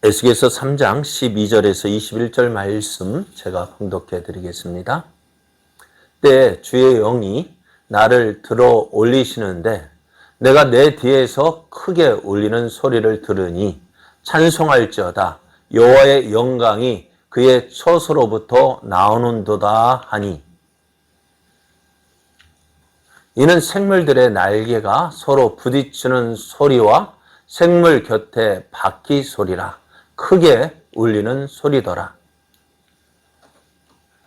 에스겔서 3장 12절에서 21절 말씀 제가 봉독해 드리겠습니다. 때에 주의 영이 나를 들어 올리시는데 내가 내 뒤에서 크게 울리는 소리를 들으니 찬송할지어다 여호와의 영광이 그의 처소로부터 나오는도다 하니, 이는 생물들의 날개가 서로 부딪히는 소리와 생물 곁에 바퀴 소리라. 크게 울리는 소리더라.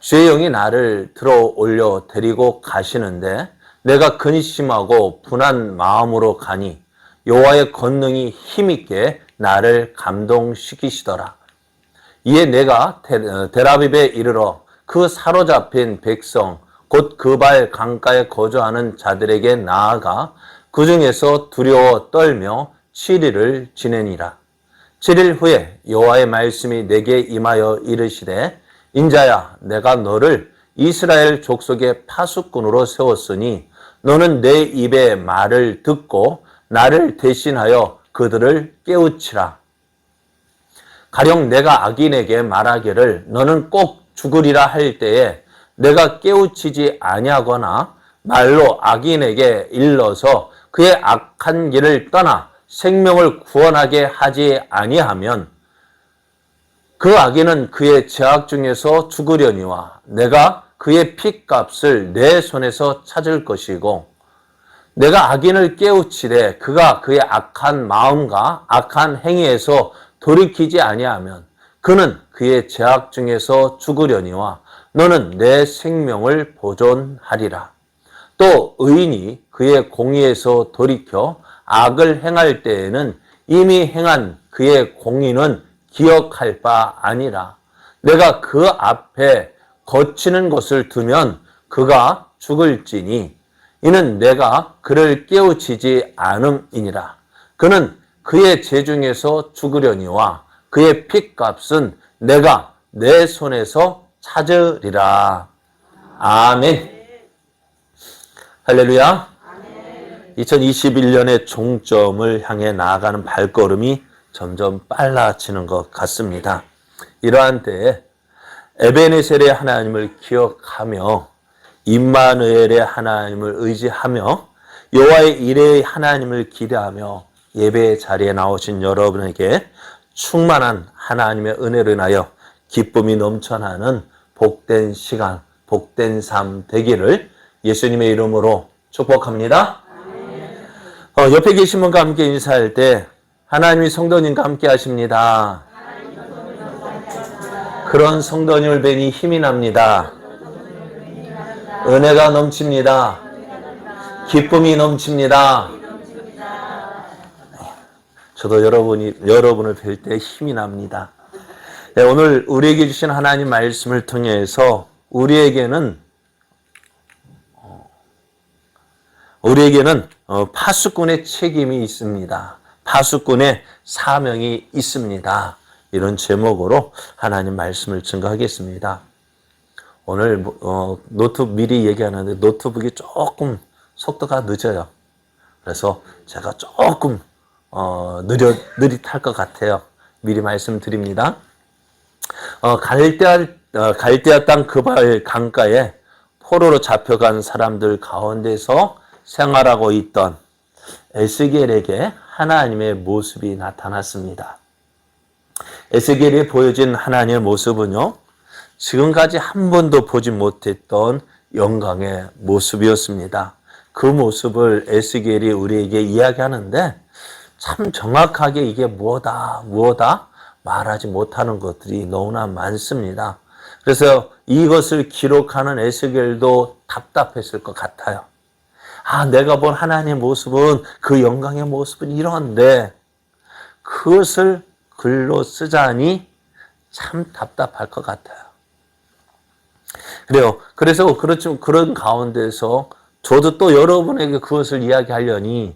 주의 영이 나를 들어 올려 데리고 가시는데 내가 근심하고 분한 마음으로 가니 여호와의 권능이 힘있게 나를 감동시키시더라. 이에 내가 데라빕에 이르러 그 사로잡힌 백성 곧 그발 강가에 거주하는 자들에게 나아가 그 중에서 두려워 떨며 7일을 지내니라. 7일 후에 여호와의 말씀이 내게 임하여 이르시되 인자야, 내가 너를 이스라엘 족속의 파수꾼으로 세웠으니 너는 내 입의 말을 듣고 나를 대신하여 그들을 깨우치라. 가령 내가 악인에게 말하기를 너는 꼭 죽으리라 할 때에 내가 깨우치지 아니하거나 말로 악인에게 일러서 그의 악한 길을 떠나 생명을 구원하게 하지 아니하면 그 악인은 그의 죄악 중에서 죽으려니와 내가 그의 핏값을 내 손에서 찾을 것이고, 내가 악인을 깨우치되 그가 그의 악한 마음과 악한 행위에서 돌이키지 아니하면 그는 그의 죄악 중에서 죽으려니와 너는 내 생명을 보존하리라. 또 의인이 그의 공의에서 돌이켜 악을 행할 때에는 이미 행한 그의 공의는 기억할 바 아니라 내가 그 앞에 거치는 것을 두면 그가 죽을지니 이는 내가 그를 깨우치지 않음이니라. 그는 그의 죄 중에서 죽으려니와 그의 핏값은 내가 내 손에서 찾으리라. 아멘. 할렐루야. 2021년의 종점을 향해 나아가는 발걸음이 점점 빨라지는 것 같습니다. 이러한 때에 에베네셀의 하나님을 기억하며 임마누엘의 하나님을 의지하며 여호와의 이레의 하나님을 기대하며 예배의 자리에 나오신 여러분에게 충만한 하나님의 은혜로 인하여 기쁨이 넘쳐나는 복된 시간, 복된 삶 되기를 예수님의 이름으로 축복합니다. 옆에 계신 분과 함께 인사할 때 하나님이 성도님과 함께 하십니다. 그런 성도님을 뵈니 힘이 납니다. 은혜가 넘칩니다. 기쁨이 넘칩니다. 저도 여러분을 뵐 때 힘이 납니다. 네, 오늘 우리에게 주신 하나님 말씀을 통해서 우리에게는 파수꾼의 책임이 있습니다. 파수꾼의 사명이 있습니다. 이런 제목으로 하나님 말씀을 증거하겠습니다. 오늘 노트북 미리 얘기하는데 노트북이 조금 속도가 늦어요. 그래서 제가 조금 느릿할 것 같아요. 미리 말씀드립니다. 갈대아 땅 그발 강가에 포로로 잡혀간 사람들 가운데서 생활하고 있던 에스겔에게 하나님의 모습이 나타났습니다. 에스겔이 보여진 하나님의 모습은요, 지금까지 한 번도 보지 못했던 영광의 모습이었습니다. 그 모습을 에스겔이 우리에게 이야기하는데 참 정확하게 이게 무엇다 말하지 못하는 것들이 너무나 많습니다. 그래서 이것을 기록하는 에스겔도 답답했을 것 같아요. 내가 본 하나님의 모습은, 그 영광의 모습은 이런데 그것을 글로 쓰자니 참 답답할 것 같아요. 그래요. 그래서 그런 가운데서 저도 또 여러분에게 그것을 이야기하려니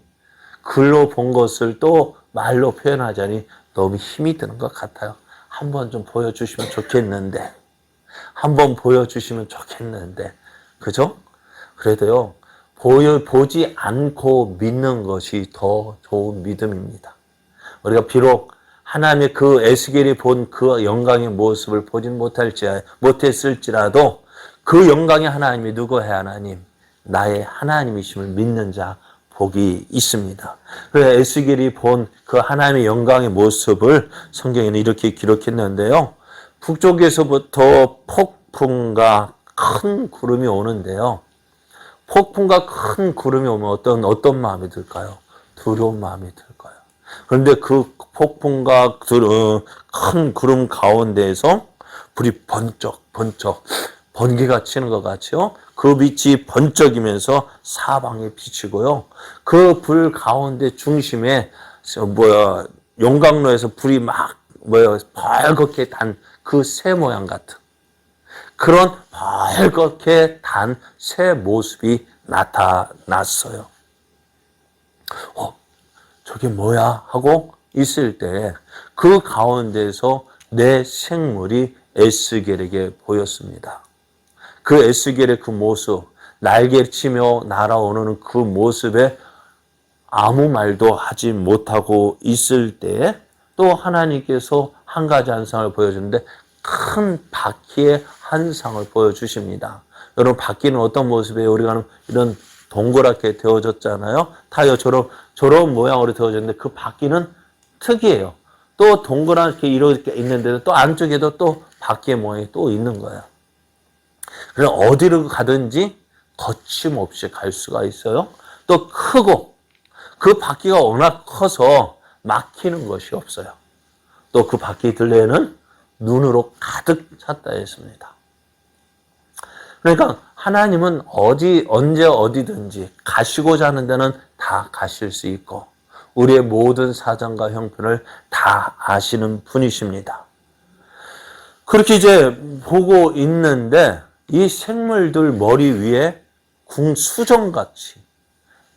글로 본 것을 또 말로 표현하자니 너무 힘이 드는 것 같아요. 한번 좀 보여주시면 좋겠는데. 그죠? 그래도요, 보지 않고 믿는 것이 더 좋은 믿음입니다. 우리가 비록 하나님의 그 에스겔이 본 그 영광의 모습을 보진 못했을지라도 그 영광의 하나님이 누구의 하나님? 나의 하나님이심을 믿는 자 복이 있습니다. 그래서 에스겔이 본 그 하나님의 영광의 모습을 성경에는 이렇게 기록했는데요. 북쪽에서부터 폭풍과 큰 구름이 오는데요. 폭풍과 큰 구름이 오면 어떤 마음이 들까요? 두려운 마음이 들 거예요. 그런데 그 폭풍과 큰 구름 가운데에서 불이 번쩍 번개가 치는 것 같이요. 그 빛이 번쩍이면서 사방에 비치고요. 그 불 가운데 중심에 용광로에서 불이 막 벌겋게 단 그 새 모양 같은 그런 벌겋게 단 새 모습이 나타났어요. 저게 뭐야? 하고 있을 때 그 가운데서 내 생물이 에스겔에게 보였습니다. 그 에스겔의 그 모습, 날개치며 날아오는 그 모습에 아무 말도 하지 못하고 있을 때 또 하나님께서 한 가지 한상을 보여주는데 큰 바퀴의 한상을 보여주십니다. 여러분, 바퀴는 어떤 모습이에요? 우리가 이런 동그랗게 되어졌잖아요. 타이어 저런 모양으로 되어졌는데 그 바퀴는 특이해요. 또 동그랗게 이렇게 있는데도 또 안쪽에도 또 바퀴의 모양이 또 있는 거예요. 그래서 어디로 가든지 거침없이 갈 수가 있어요. 또 크고 그 바퀴가 워낙 커서 막히는 것이 없어요. 또 그 바퀴 들레는 눈으로 가득 찼다 했습니다. 그러니까 하나님은 언제 어디든지 가시고자 하는 데는 다 가실 수 있고 우리의 모든 사정과 형편을 다 아시는 분이십니다. 그렇게 이제 보고 있는데 이 생물들 머리 위에 수정같이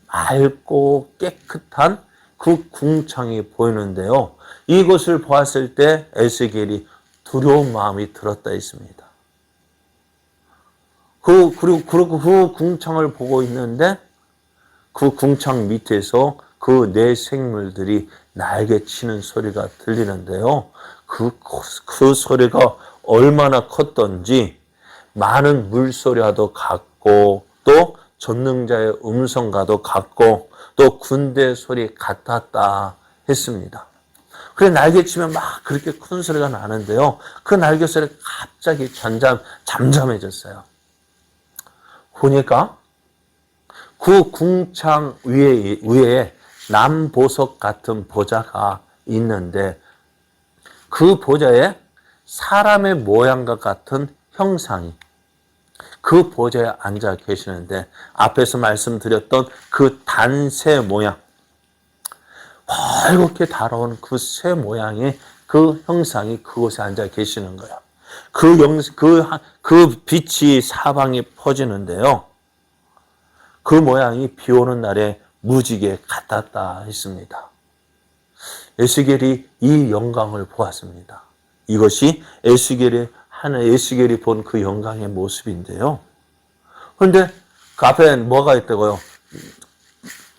맑고 깨끗한 그 궁창이 보이는데요. 이것을 보았을 때 에스겔이 두려운 마음이 들었다 했습니다. 그리고 그 궁창을 보고 있는데 그 궁창 밑에서 그 네 생물들이 날개치는 소리가 들리는데요. 그 소리가 얼마나 컸던지 많은 물소리와도 같고 또 전능자의 음성과도 같고 또 군대 소리 같았다 했습니다. 그래 날개치면 막 그렇게 큰 소리가 나는데요. 그 날개 소리가 갑자기 잠잠해졌어요. 보니까 그 궁창 위에 남보석 같은 보좌가 있는데 그 보좌에 사람의 모양과 같은 형상이 그 보좌에 앉아 계시는데 앞에서 말씀드렸던 그 단새 모양 벌겋게 달아오는 그 새 모양의 그 형상이 그곳에 앉아 계시는 거예요. 그 빛이 사방에 퍼지는데요. 그 모양이 비 오는 날에 무지개 같았다 했습니다. 에스겔이 이 영광을 보았습니다. 이것이 에스겔이 본 그 영광의 모습인데요. 그런데 그 앞에 뭐가 있다고요?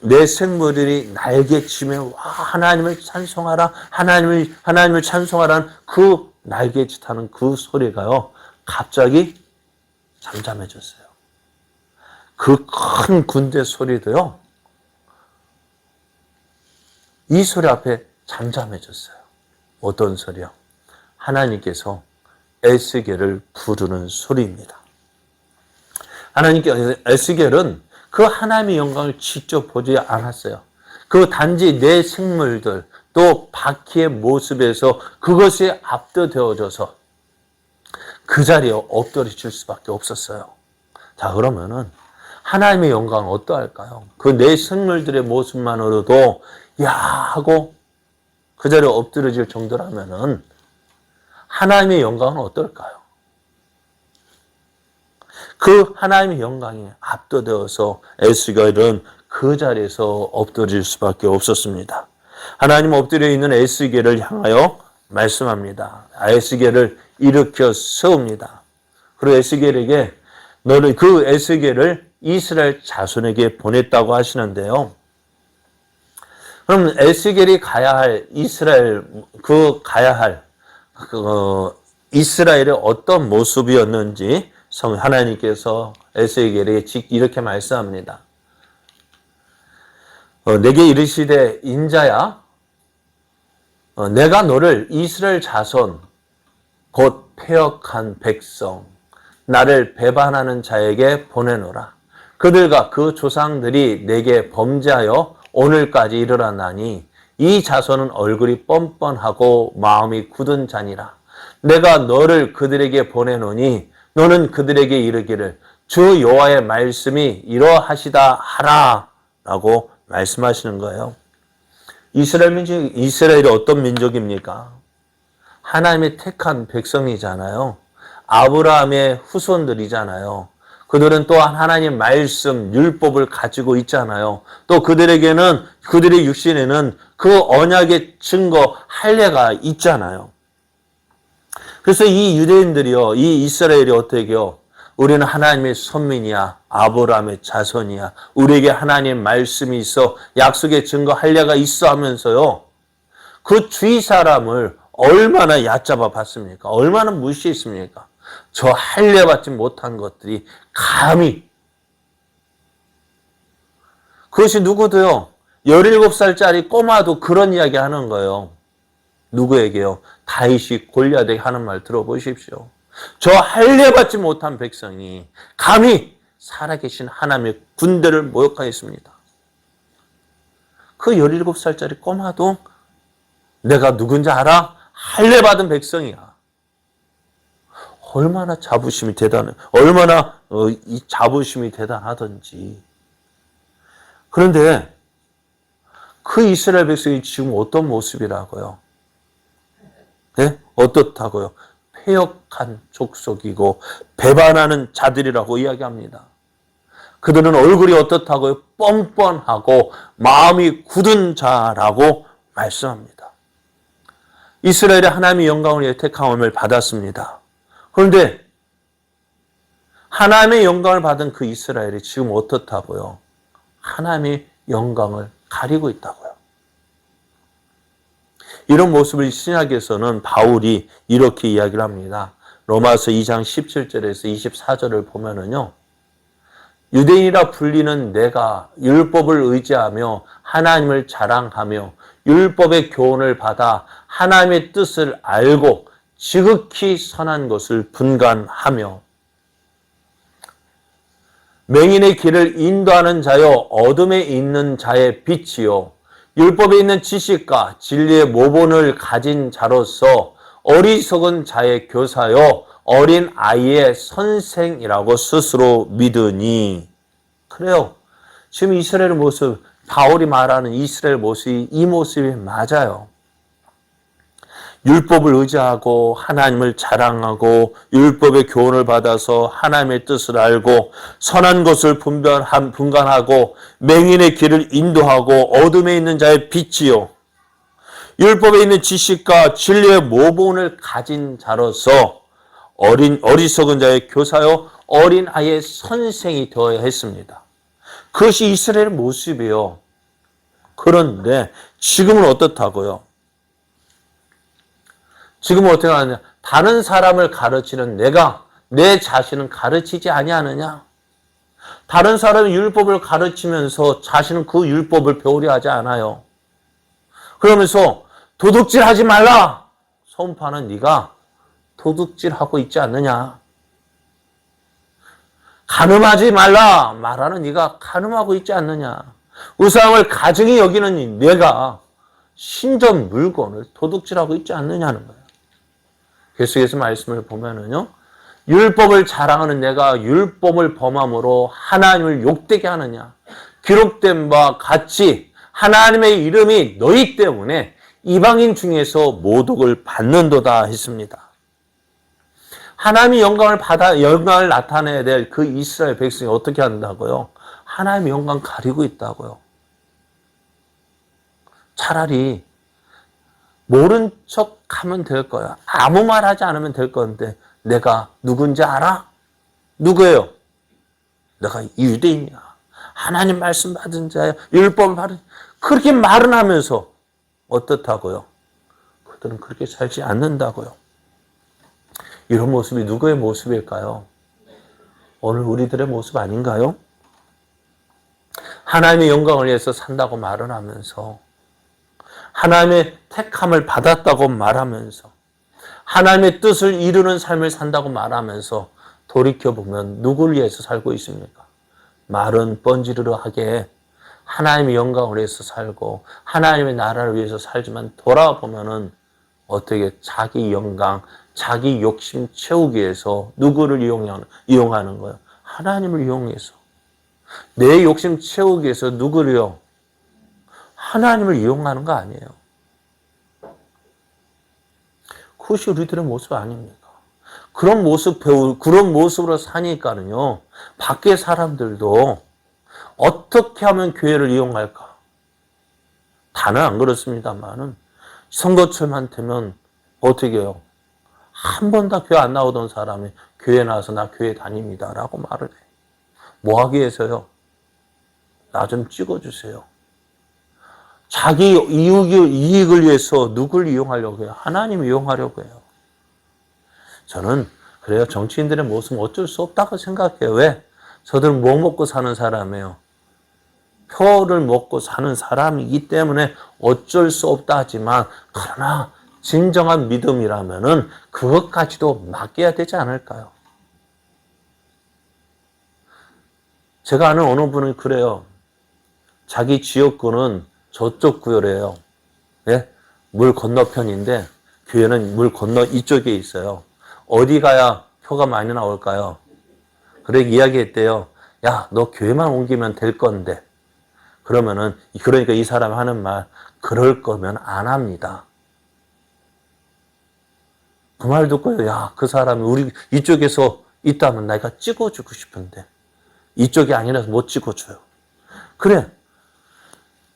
내 생물들이 날개치며 하나님을 찬송하라, 하나님을 찬송하라는 그 날개짓하는 그 소리가요, 갑자기 잠잠해졌어요. 그 큰 군대 소리도요, 이 소리 앞에 잠잠해졌어요. 어떤 소리요? 하나님께서 에스겔을 부르는 소리입니다. 하나님께서 에스겔은 그 하나님의 영광을 직접 보지 않았어요. 그 단지 내 생물들 또 바퀴의 모습에서 그것이 압도되어져서 그 자리에 엎드려질 수밖에 없었어요. 자, 그러면은 하나님의 영광은 어떠할까요? 그 내 생물들의 모습만으로도 야 하고 그 자리에 엎드려질 정도라면은 하나님의 영광은 어떨까요? 그 하나님의 영광에 압도되어서 에스겔은 그 자리에서 엎드릴 수밖에 없었습니다. 하나님 엎드려 있는 에스겔을 향하여 말씀합니다. 에스겔을 일으켜 세웁니다. 그리고 에스겔에게 너는 그 에스겔을 이스라엘 자손에게 보냈다고 하시는데요. 그럼 에스겔이 가야 할 이스라엘, 이스라엘의 어떤 모습이었는지 하나님께서 에스겔에게 이렇게 말씀합니다. 내게 이르시되 인자야, 내가 너를 이스라엘 자손 곧 패역한 백성 나를 배반하는 자에게 보내노라. 그들과 그 조상들이 내게 범죄하여 오늘까지 이르렀나니 이 자손은 얼굴이 뻔뻔하고 마음이 굳은 자니라. 내가 너를 그들에게 보내노니 너는 그들에게 이르기를 주 여호와의 말씀이 이러하시다 하라 라고 말씀하시는 거예요. 이스라엘이 어떤 민족입니까? 하나님의 택한 백성이잖아요. 아브라함의 후손들이잖아요. 그들은 또한 하나님 말씀, 율법을 가지고 있잖아요. 또 그들에게는, 그들의 육신에는 그 언약의 증거, 할례가 있잖아요. 그래서 이 유대인들이요, 이 이스라엘이 어떻게 해요? 우리는 하나님의 선민이야, 아브라함의 자손이야, 우리에게 하나님의 말씀이 있어, 약속의 증거, 할례가 있어 하면서요, 그 주위 사람을 얼마나 얕잡아 봤습니까? 얼마나 무시했습니까? 저 할례 받지 못한 것들이 감히, 그것이 누구도요, 17살짜리 꼬마도 그런 이야기 하는 거예요. 누구에게요? 다윗이 골리앗에게 하는 말 들어보십시오. 저 할례 받지 못한 백성이 감히 살아계신 하나님의 군대를 모욕하였습니다. 그 17살짜리 꼬마도 내가 누군지 알아? 할례 받은 백성이야. 얼마나 자부심이 대단해. 얼마나 이 자부심이 대단하던지. 그런데 그 이스라엘 백성이 지금 어떤 모습이라고요? 네? 어떻다고요? 패역한 족속이고 배반하는 자들이라고 이야기합니다. 그들은 얼굴이 어떻다고요? 뻔뻔하고 마음이 굳은 자라고 말씀합니다. 이스라엘이 하나님의 영광을 택함을 받았습니다. 그런데 하나님의 영광을 받은 그 이스라엘이 지금 어떻다고요? 하나님의 영광을 가리고 있다고요. 이런 모습을 신약에서는 바울이 이렇게 이야기를 합니다. 로마서 2장 17절에서 24절을 보면은요. 유대인이라 불리는 내가 율법을 의지하며 하나님을 자랑하며 율법의 교훈을 받아 하나님의 뜻을 알고 지극히 선한 것을 분간하며 맹인의 길을 인도하는 자여 어둠에 있는 자의 빛이요 율법에 있는 지식과 진리의 모본을 가진 자로서 어리석은 자의 교사요 어린 아이의 선생이라고 스스로 믿으니. 그래요. 지금 이스라엘 모습, 바울이 말하는 이스라엘 모습이 이 모습이 맞아요. 율법을 의지하고 하나님을 자랑하고 율법의 교훈을 받아서 하나님의 뜻을 알고 선한 것을 분간하고 맹인의 길을 인도하고 어둠에 있는 자의 빛이요 율법에 있는 지식과 진리의 모본을 가진 자로서 어리석은 자의 교사요 어린 아이의 선생이 되어야 했습니다. 그것이 이스라엘의 모습이에요. 그런데 지금은 어떻다고요? 지금은 어떻게 하느냐? 다른 사람을 가르치는 내가 내 자신은 가르치지 아니하느냐? 다른 사람이 율법을 가르치면서 자신은 그 율법을 배우려 하지 않아요. 그러면서 도둑질하지 말라 선포하는 네가 도둑질하고 있지 않느냐? 간음하지 말라 말하는 네가 간음하고 있지 않느냐? 우상을 가증히 여기는 네가 신전 물건을 도둑질하고 있지 않느냐는 거예요. 계속해서 말씀을 보면은요, 율법을 자랑하는 내가 율법을 범함으로 하나님을 욕되게 하느냐? 기록된 바와 같이 하나님의 이름이 너희 때문에 이방인 중에서 모독을 받는도다 했습니다. 하나님의 영광을 나타내야 될 그 이스라엘 백성이 어떻게 한다고요? 하나님의 영광 가리고 있다고요. 차라리 모른 척 하면 될 거야. 아무 말 하지 않으면 될 건데 내가 누군지 알아? 누구예요? 내가 유대인이야. 하나님 말씀 받은 자야. 율법을 받은 그렇게 말은 하면서 어떻다고요? 그들은 그렇게 살지 않는다고요. 이런 모습이 누구의 모습일까요? 오늘 우리들의 모습 아닌가요? 하나님의 영광을 위해서 산다고 말을 하면서, 하나님의 택함을 받았다고 말하면서, 하나님의 뜻을 이루는 삶을 산다고 말하면서 돌이켜보면 누구를 위해서 살고 있습니까? 말은 번지르르하게 하나님의 영광을 위해서 살고 하나님의 나라를 위해서 살지만 돌아보면은 어떻게 자기 영광, 자기 욕심 채우기 위해서 누구를 이용하는 거예요? 하나님을 이용해서. 내 욕심 채우기 위해서 누구를요? 하나님을 이용하는 거 아니에요. 그것이 우리들의 모습 아닙니까? 그런 모습으로 사니까는요, 밖의 사람들도 어떻게 하면 교회를 이용할까? 다는 안 그렇습니다만은, 선거철만 되면 어떻게 해요? 한 번 다 교회 안 나오던 사람이 교회 나와서 나 교회 다닙니다. 라고 말을 해요. 뭐 하기 위해서요? 나 좀 찍어주세요. 자기 이익을 위해서 누굴 이용하려고 해요? 하나님 이용하려고 해요. 저는 그래요. 정치인들의 모습은 어쩔 수 없다고 생각해요. 왜? 저들은 뭐 먹고 사는 사람이에요? 표를 먹고 사는 사람이기 때문에 어쩔 수 없다 하지만, 그러나 진정한 믿음이라면은 그것까지도 맡겨야 되지 않을까요? 제가 아는 어느 분은 그래요. 자기 지역구는 저쪽 구요래요. 예? 물 건너편인데 교회는 물 건너 이쪽에 있어요. 어디 가야 표가 많이 나올까요? 그래 이야기했대요. 야, 너 교회만 옮기면 될 건데. 그러니까 이 사람이 하는 말, 그럴 거면 안 합니다. 그 말 듣고요. 야, 그 사람이 우리 이쪽에서 있다면 내가 찍어주고 싶은데 이쪽이 아니라서 못 찍어줘요. 그래.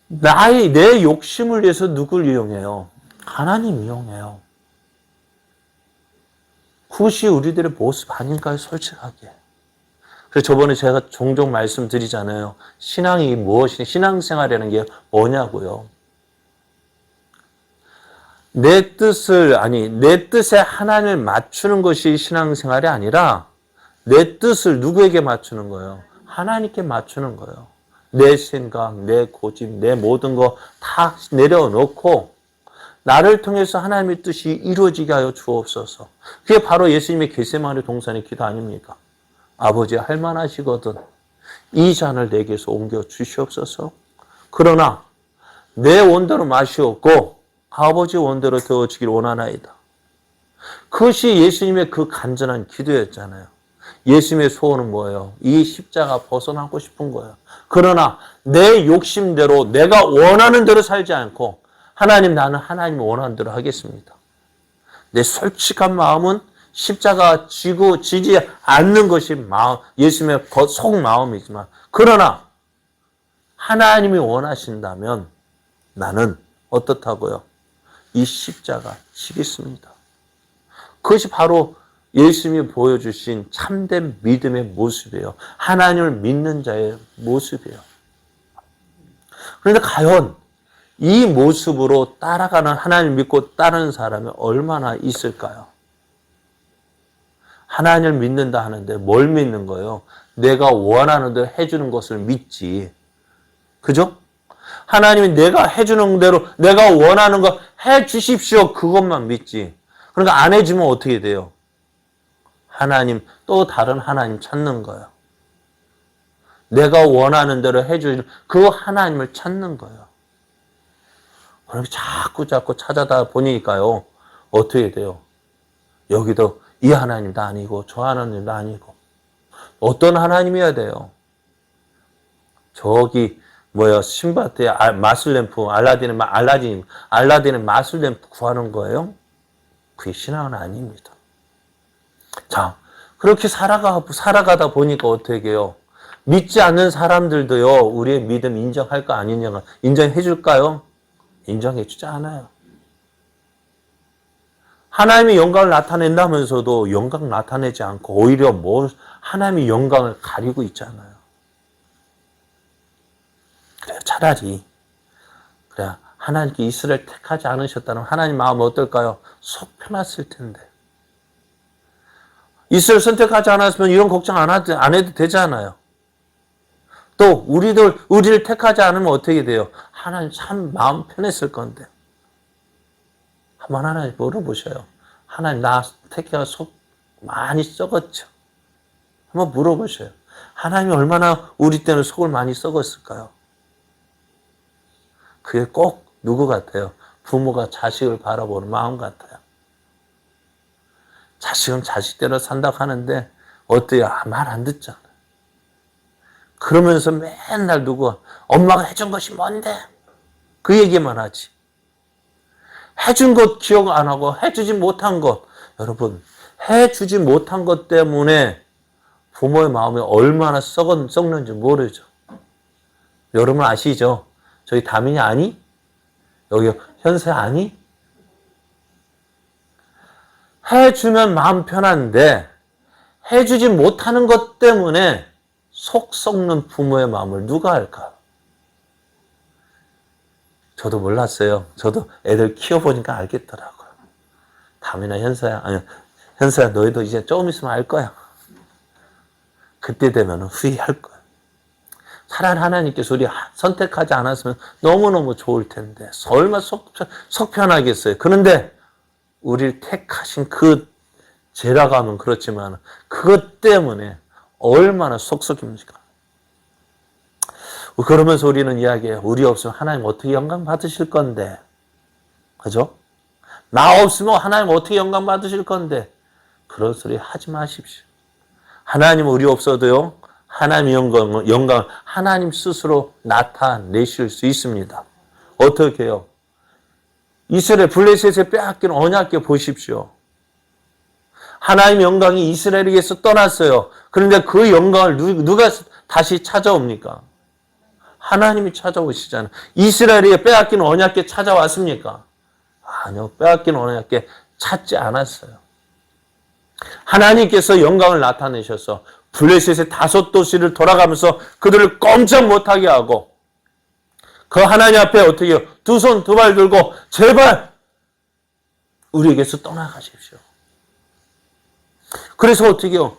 내 욕심을 위해서 누굴 이용해요? 하나님 이용해요. 그것이 우리들의 모습 아닌가요? 솔직하게. 그래서 저번에 제가 종종 말씀드리잖아요. 신앙이 무엇이, 신앙생활이라는 게 뭐냐고요. 내 뜻에 하나님을 맞추는 것이 신앙생활이 아니라 내 뜻을 누구에게 맞추는 거예요? 하나님께 맞추는 거예요. 내 생각, 내 고집, 내 모든 거 다 내려놓고 나를 통해서 하나님의 뜻이 이루어지게 하여 주옵소서. 그게 바로 예수님의 겟세마네 동산의 기도 아닙니까? 아버지 할만하시거든 이 잔을 내게서 옮겨 주시옵소서. 그러나 내 원대로 마시옵고 아버지 원대로 되어지길 원하나이다. 그것이 예수님의 그 간절한 기도였잖아요. 예수님의 소원은 뭐예요? 이 십자가 벗어나고 싶은 거예요. 그러나 내 욕심대로 내가 원하는 대로 살지 않고 하나님, 나는 하나님이 원하는 대로 하겠습니다. 내 솔직한 마음은 십자가 지지 않는 것이 예수님의 속마음이지만, 그러나 하나님이 원하신다면 나는 어떻다고요? 이 십자가 지겠습니다. 그것이 바로 예수님이 보여주신 참된 믿음의 모습이에요. 하나님을 믿는 자의 모습이에요. 그런데 과연 이 모습으로 따라가는, 하나님을 믿고 따르는 사람이 얼마나 있을까요? 하나님을 믿는다 하는데 뭘 믿는 거예요? 내가 원하는 대로 해주는 것을 믿지. 그죠? 하나님이 내가 해주는 대로 내가 원하는 거 해주십시오. 그것만 믿지. 그러니까 안 해주면 어떻게 돼요? 하나님, 또 다른 하나님 찾는 거예요. 내가 원하는 대로 해주는 그 하나님을 찾는 거예요. 그렇게 자꾸 찾아다 보니까요. 어떻게 돼요? 여기도 이 하나님도 아니고 저 하나님도 아니고 어떤 하나님이어야 돼요? 저기 신바트의 마술램프, 알라딘의 마술램프 구하는 거예요? 그게 신앙은 아닙니다. 자, 그렇게 살아가다 보니까 어떻게 해요? 믿지 않는 사람들도요, 우리의 믿음 인정할까 아니냐, 인정해 줄까요? 인정해 주지 않아요. 하나님의 영광을 나타낸다면서도 영광 나타내지 않고 오히려 하나님의 영광을 가리고 있잖아요. 그래요. 차라리 그래, 하나님께 이스라엘 택하지 않으셨다면 하나님 마음은 어떨까요? 속 편했을 텐데. 이스라엘 선택하지 않았으면 이런 걱정 안 해도 되잖아요. 또 우리를 택하지 않으면 어떻게 돼요? 하나님 참 마음 편했을 건데. 한번 하나님 물어보셔요. 하나님 나 택해가 속 많이 썩었죠. 한번 물어보셔요. 하나님이 얼마나 우리 때는 속을 많이 썩었을까요? 그게 꼭 누구 같아요? 부모가 자식을 바라보는 마음 같아요. 자식은 자식대로 산다고 하는데 어때요? 말 안 듣잖아. 그러면서 맨날 엄마가 해준 것이 뭔데? 그 얘기만 하지. 해준 것 기억 안 하고 해주지 못한 것. 여러분, 해주지 못한 것 때문에 부모의 마음이 얼마나 썩는지 모르죠. 여러분 아시죠? 저기 다민이 아니? 여기 현세 아니? 해주면 마음 편한데 해주지 못하는 것 때문에 속 썩는 부모의 마음을 누가 알까? 저도 몰랐어요. 저도 애들 키워보니까 알겠더라고요. 다민아, 현서야 너희도 이제 조금 있으면 알 거야. 그때 되면 후회할 거야. 차라리 하나님께서 우리 선택하지 않았으면 너무너무 좋을 텐데 얼마나 속 편하겠어요. 그런데 우리를 택하신 그 죄라고 하면 그렇지만 그것 때문에 얼마나 속썩입니까? 그러면서 우리는 이야기해요. 우리 없으면 하나님 어떻게 영광 받으실 건데? 그죠? 나 없으면 하나님 어떻게 영광 받으실 건데? 그런 소리 하지 마십시오. 하나님 우리 없어도요. 하나님의 영광을 하나님 스스로 나타내실 수 있습니다. 어떻게 해요? 이스라엘 블레셋에 빼앗긴 언약궤 보십시오. 하나님의 영광이 이스라엘에게서 떠났어요. 그런데 그 영광을 누가 다시 찾아옵니까? 하나님이 찾아오시잖아요. 이스라엘에게 빼앗긴 언약궤 찾아왔습니까? 아니요. 빼앗긴 언약궤 찾지 않았어요. 하나님께서 영광을 나타내셔서 블레셋의 5도시를 돌아가면서 그들을 꼼짝 못하게 하고 그 하나님 앞에 어떻게 해요? 2손 2발 들고 제발 우리에게서 떠나가십시오. 그래서 어떻게 해요?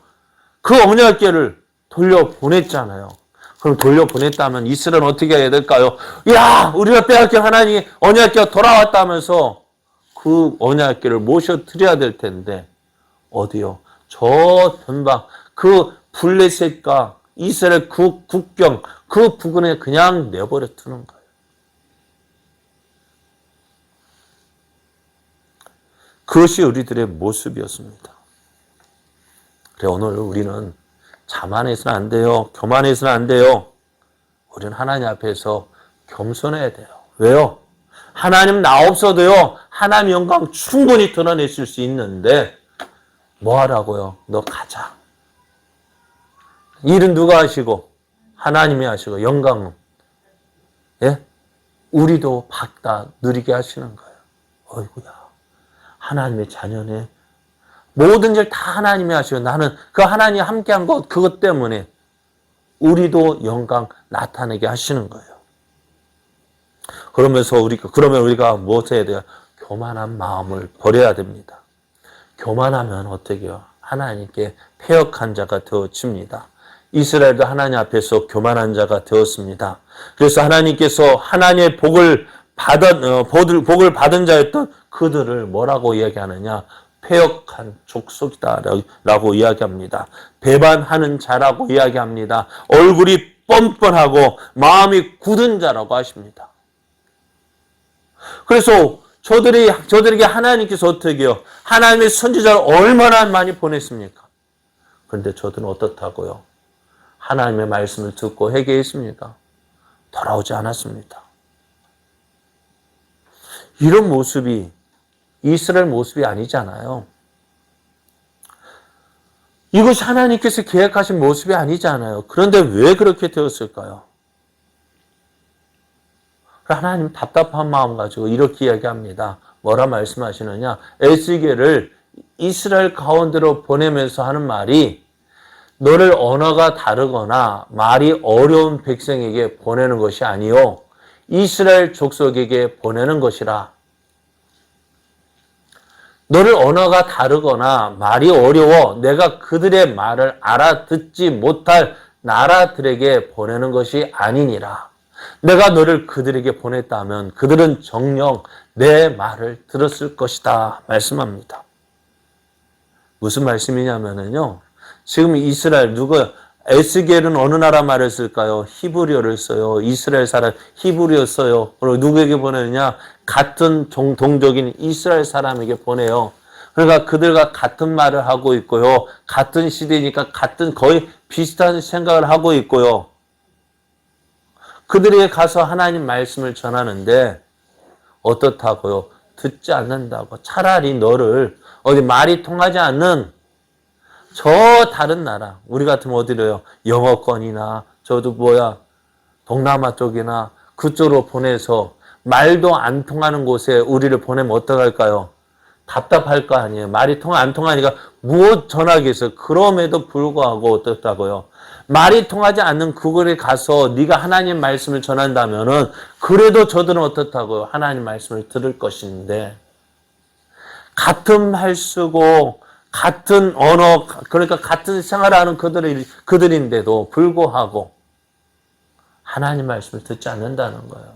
그 언약궤를 돌려보냈잖아요. 그럼 돌려보냈다면 이스라엘은 어떻게 해야 될까요? 야, 우리가 빼앗긴 하나님 언약궤가 돌아왔다면서 그 언약궤를 모셔드려야 될 텐데 어디요? 저 변방 그 블레셋과 이스라엘 국경 그 부근에 그냥 내버려 두는 거예요. 그것이 우리들의 모습이었습니다. 그래, 오늘 우리는 자만해서는 안 돼요. 교만해서는 안 돼요. 우리는 하나님 앞에서 겸손해야 돼요. 왜요? 하나님 나 없어도요. 하나님 영광 충분히 드러내실 수 있는데 뭐 하라고요? 너 가자. 일은 누가 하시고? 하나님이 하시고 영광은 예? 우리도 받다 누리게 하시는 거예요. 어이구야. 하나님의 자녀네. 모든 일 다 하나님이 하시고 나는 그 하나님이 함께한 것 그것 때문에 우리도 영광 나타내게 하시는 거예요. 그러면 우리가 무엇을 해야 돼요? 교만한 마음을 버려야 됩니다. 교만하면 어떻게 해요? 하나님께 패역한 자가 되어집니다. 이스라엘도 하나님 앞에서 교만한 자가 되었습니다. 그래서 하나님께서 하나님의 복을 받은 자였던 그들을 뭐라고 이야기하느냐? 패역한 족속이다라고 이야기합니다. 배반하는 자라고 이야기합니다. 얼굴이 뻔뻔하고 마음이 굳은 자라고 하십니다. 그래서 저들에게 하나님께서 어떻게 해요? 하나님의 선지자를 얼마나 많이 보냈습니까? 그런데 저들은 어떻다고요? 하나님의 말씀을 듣고 회개했습니까? 돌아오지 않았습니다. 이런 모습이 이스라엘 모습이 아니잖아요. 이것이 하나님께서 계획하신 모습이 아니잖아요. 그런데 왜 그렇게 되었을까요? 하나님 답답한 마음 가지고 이렇게 이야기합니다. 뭐라 말씀하시느냐? 에스겔을 이스라엘 가운데로 보내면서 하는 말이 너를 언어가 다르거나 말이 어려운 백성에게 보내는 것이 아니요 이스라엘 족속에게 보내는 것이라. 너를 언어가 다르거나 말이 어려워 내가 그들의 말을 알아듣지 못할 나라들에게 보내는 것이 아니니라. 내가 너를 그들에게 보냈다면 그들은 정녕 내 말을 들었을 것이다 말씀합니다. 무슨 말씀이냐면요. 지금 이스라엘 에스겔은 어느 나라 말을 쓸까요? 히브리어를 써요. 이스라엘 사람 히브리어 써요. 그리고 누구에게 보내느냐? 같은 동족인 이스라엘 사람에게 보내요. 그러니까 그들과 같은 말을 하고 있고요. 같은 시대니까 같은 거의 비슷한 생각을 하고 있고요. 그들에게 가서 하나님 말씀을 전하는데 어떻다고요? 듣지 않는다고. 차라리 너를 어디 말이 통하지 않는 저 다른 나라, 우리 같으면 어디로요? 영어권이나 저도 동남아 쪽이나 그쪽으로 보내서 말도 안 통하는 곳에 우리를 보내면 어떡할까요? 답답할 거 아니에요. 말이 안 통하니까 무엇 전하겠어요? 그럼에도 불구하고 어떻다고요? 말이 통하지 않는 그곳에 가서 네가 하나님 말씀을 전한다면은 그래도 저들은 어떻다고요? 하나님 말씀을 들을 것인데 같은 말 쓰고 같은 언어, 그러니까 같은 생활하는 그들인데도 불구하고 하나님 말씀을 듣지 않는다는 거예요.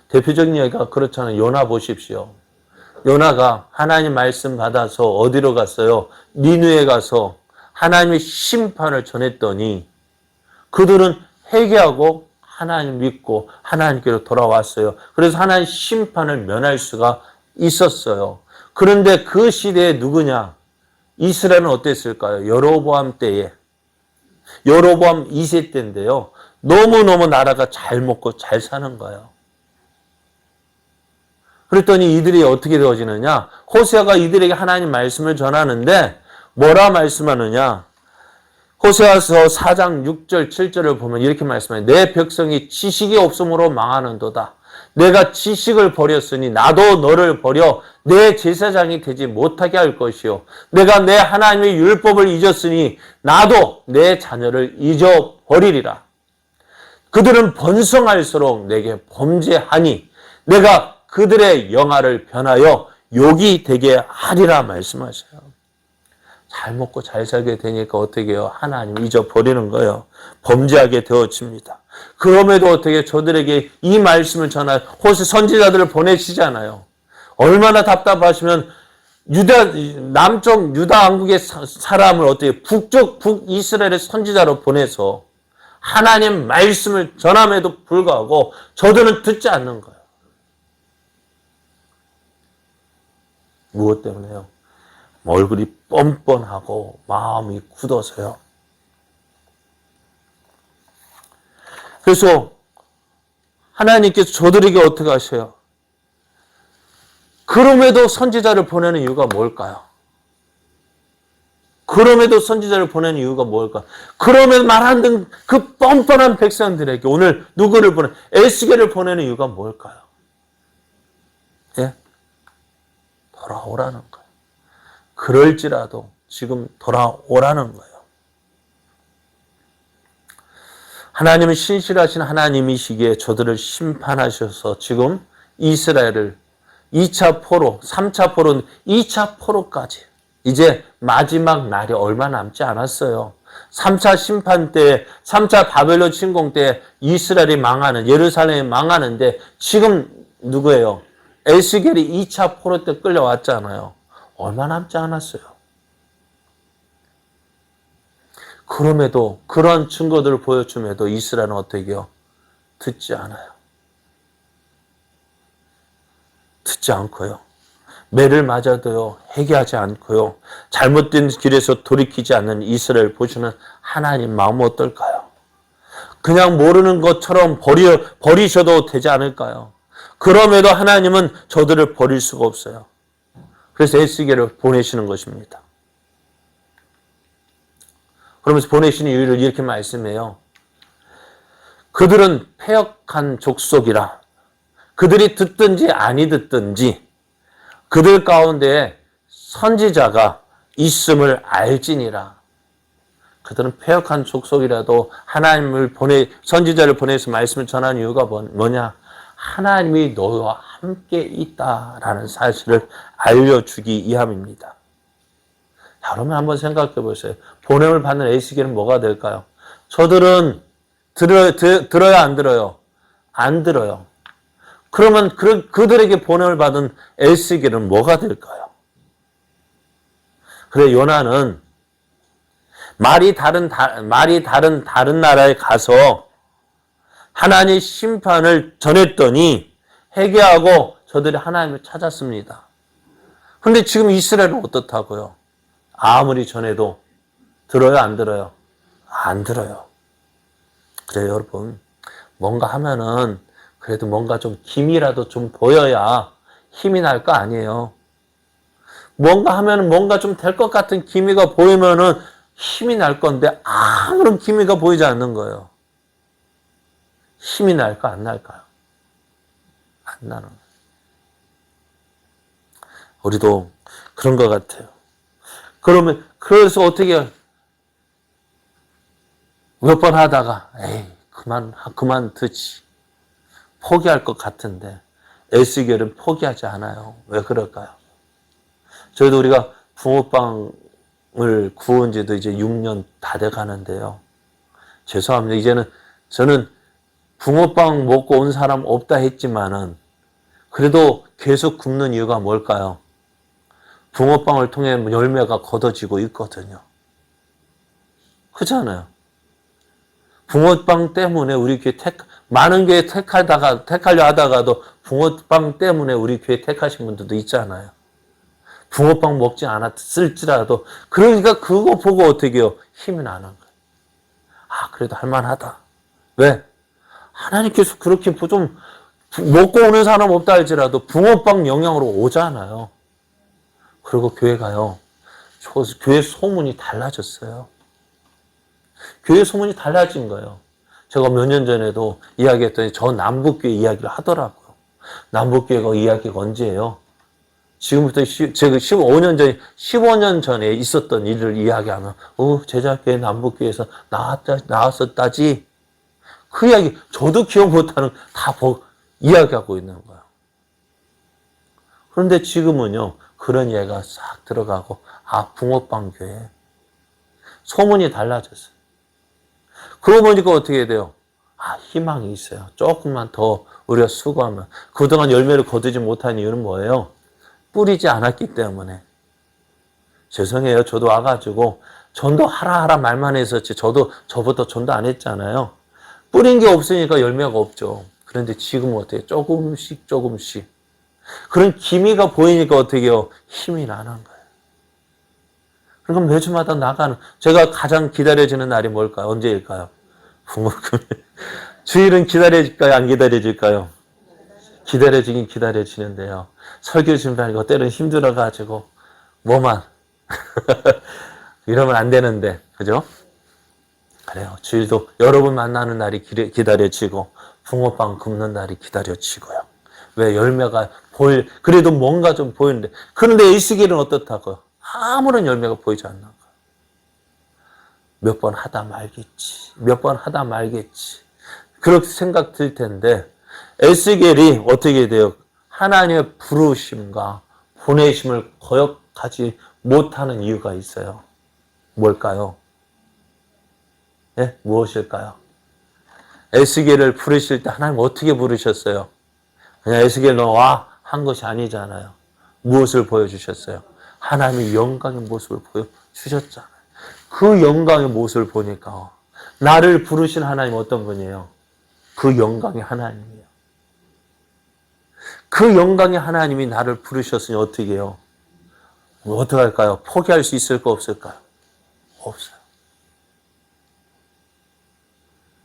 대표적인 얘기가 그렇잖아요. 요나 보십시오. 요나가 하나님 말씀 받아서 어디로 갔어요? 니느에 가서 하나님의 심판을 전했더니 그들은 회개하고 하나님 믿고 하나님께로 돌아왔어요. 그래서 하나님 심판을 면할 수가 있었어요. 그런데 그 시대에 누구냐? 이스라엘은 어땠을까요? 여로보암 때에. 여로보암 2세 때인데요. 너무너무 나라가 잘 먹고 잘 사는 거예요. 그랬더니 이들이 어떻게 되어지느냐? 호세아가 이들에게 하나님 말씀을 전하는데 뭐라 말씀하느냐? 호세아서 4장 6절 7절을 보면 이렇게 말씀해요. 내 백성이 지식이 없음으로 망하는도다. 내가 지식을 버렸으니 나도 너를 버려 내 제사장이 되지 못하게 할 것이요. 내가 내 하나님의 율법을 잊었으니 나도 내 자녀를 잊어버리리라. 그들은 번성할수록 내게 범죄하니 내가 그들의 영화를 변하여 욕이 되게 하리라 말씀하셔요. 잘 먹고 잘 살게 되니까 어떻게 해요? 하나님 잊어버리는 거예요. 범죄하게 되어집니다. 그럼에도 어떻게 저들에게 이 말씀을 전할 호세 선지자들을 보내시잖아요. 얼마나 답답하시면 남쪽 유다 왕국의 사람을 어떻게 북이스라엘의 선지자로 보내서 하나님 말씀을 전함에도 불구하고 저들은 듣지 않는 거예요. 무엇 때문에요? 얼굴이 뻔뻔하고 마음이 굳어서요. 그래서 하나님께서 저들에게 어떻게 하셔요? 그럼에도 선지자를 보내는 이유가 뭘까요? 그럼에도 선지자를 보내는 이유가 뭘까? 그럼에도 말 안 듣는 그 뻔뻔한 백성들에게 오늘 누구를 에스겔을 보내는 이유가 뭘까요? 예? 돌아오라는 거예요. 그럴지라도 지금 돌아오라는 거예요. 하나님은 신실하신 하나님이시기에 저들을 심판하셔서 지금 이스라엘을 2차 포로, 3차 포로, 2차 포로까지 이제 마지막 날이 얼마 남지 않았어요. 3차 심판 때, 3차 바벨론 침공 때 이스라엘이 망하는, 예루살렘이 망하는데 지금 누구예요? 에스겔이 2차 포로 때 끌려왔잖아요. 얼마 남지 않았어요. 그럼에도 그런 증거들을 보여줌에도 이스라엘은 어떻게 해요? 듣지 않아요. 듣지 않고요. 매를 맞아도요. 회개하지 않고요. 잘못된 길에서 돌이키지 않는 이스라엘 보시는 하나님 마음 어떨까요? 그냥 모르는 것처럼 버리셔도 되지 않을까요? 그럼에도 하나님은 저들을 버릴 수가 없어요. 그래서 에스겔을 보내시는 것입니다. 그러면서 보내시는 이유를 이렇게 말씀해요. 그들은 패역한 족속이라. 그들이 듣든지 아니 듣든지 그들 가운데 선지자가 있음을 알지니라. 그들은 패역한 족속이라도 하나님을 선지자를 보내서 말씀을 전하는 이유가 뭐냐? 하나님이 너와 함께 있다라는 사실을 알려주기 위함입니다. 여러분 한번 생각해 보세요. 보냄을 받는 에스겔은 뭐가 될까요? 저들은 들어야 안 들어요? 안 들어요. 그러면 그들에게 보냄을 받은 에스겔은 뭐가 될까요? 그래, 요나는 말이 다른 나라에 가서 하나님의 심판을 전했더니 회개하고 저들이 하나님을 찾았습니다. 그런데 지금 이스라엘은 어떻다고요? 아무리 전해도 들어요, 안 들어요? 안 들어요. 그래요, 여러분. 뭔가 하면은 그래도 뭔가 좀 기미라도 좀 보여야 힘이 날 거 아니에요. 뭔가 하면은 뭔가 좀 될 것 같은 기미가 보이면은 힘이 날 건데 아무런 기미가 보이지 않는 거예요. 힘이 날까 안 날까요? 안 나는 거예요. 우리도 그런 것 같아요. 그래서 어떻게 몇 번 하다가 에이 그만 듣지. 포기할 것 같은데 에스겔은 포기하지 않아요. 왜 그럴까요? 저희도 우리가 붕어빵을 구운 지도 이제 6년 다 돼 가는데요. 죄송합니다. 이제는 저는 붕어빵 먹고 온 사람 없다 했지만은 그래도 계속 굽는 이유가 뭘까요? 붕어빵을 통해 열매가 걷어지고 있거든요. 그렇잖아요. 붕어빵 때문에 우리 교회 많은 교회 택하려 하다가도 붕어빵 때문에 우리 교회 택하신 분들도 있잖아요. 붕어빵 먹지 않았을지라도 그러니까 그거 보고 어떻게 해요? 힘이 나는 거예요. 아, 그래도 할만하다. 왜? 하나님께서 그렇게 좀 먹고 오는 사람 없다 할지라도 붕어빵 영향으로 오잖아요. 그리고 교회 가요. 교회 소문이 달라졌어요. 교회 소문이 달라진 거예요. 제가 몇 년 전에도 이야기했더니 저 남북교회 이야기를 하더라고요. 남북교회가 이야기가 언제예요? 지금부터 제가 15년 전에 있었던 일을 이야기하면, 제자교회 남북교회에서 나왔었다지. 그 이야기, 저도 기억 못하는, 이야기하고 있는 거예요. 그런데 지금은요, 그런 이야기가 싹 들어가고, 붕어빵 교회. 소문이 달라졌어요. 그러고 보니까 어떻게 돼요? 희망이 있어요. 조금만 더 우리가 수고하면. 그동안 열매를 거두지 못한 이유는 뭐예요? 뿌리지 않았기 때문에. 죄송해요. 저도 와가지고 전도 하라 말만 했었지. 저부터 전도 안 했잖아요. 뿌린 게 없으니까 열매가 없죠. 그런데 지금은 어때요? 조금씩. 그런 기미가 보이니까 어떻게 해요? 힘이 나는 거예요. 그러니까 매주마다 나가는, 제가 가장 기다려지는 날이 뭘까요? 언제일까요? 부모금. 주일은 기다려질까요? 안 기다려질까요? 기다려지긴 기다려지는데요. 설교 준비하니까 때로는 힘들어가지고, 뭐만. 이러면 안 되는데, 그죠? 그래요. 주일도 여러분 만나는 날이 기다려지고, 붕어빵 굽는 날이 기다려지고요. 왜? 열매가 그래도 뭔가 좀 보이는데. 그런데 에스겔은 어떻다고요? 아무런 열매가 보이지 않는 거예요. 몇 번 하다 말겠지. 그렇게 생각 들 텐데, 에스겔이 어떻게 돼요? 하나님의 부르심과 보내심을 거역하지 못하는 이유가 있어요. 뭘까요? 네? 무엇일까요? 에스겔을 부르실 때 하나님 어떻게 부르셨어요? 그냥 에스겔 너 와 한 것이 아니잖아요. 무엇을 보여주셨어요? 하나님의 영광의 모습을 보여주셨잖아요. 그 영광의 모습을 보니까 나를 부르신 하나님 어떤 분이에요? 그 영광의 하나님이에요. 그 영광의 하나님이 나를 부르셨으니 어떻게 해요? 어떻게 할까요? 포기할 수 있을까 없을까요? 없어요.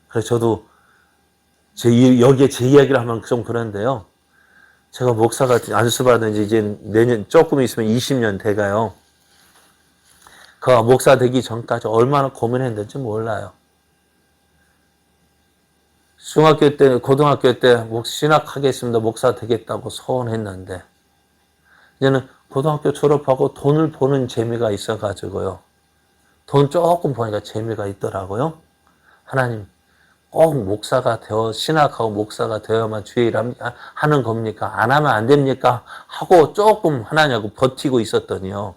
그래서 저도 여기에 제 이야기를 하면 좀 그런데요. 제가 목사가 안수받은 지 이제 내년 조금 있으면 20년 돼가요. 그 목사 되기 전까지 얼마나 고민했는지 몰라요. 고등학교 때 신학하겠습니다. 목사 되겠다고 소원했는데 이제는 고등학교 졸업하고 돈을 버는 재미가 있어가지고요. 돈 조금 버니까 재미가 있더라고요. 하나님, 꼭 목사가 되어, 신학하고 목사가 되어야만 주의 일 하는 겁니까? 안 하면 안 됩니까? 하고 조금 하나냐고 버티고 있었더니요.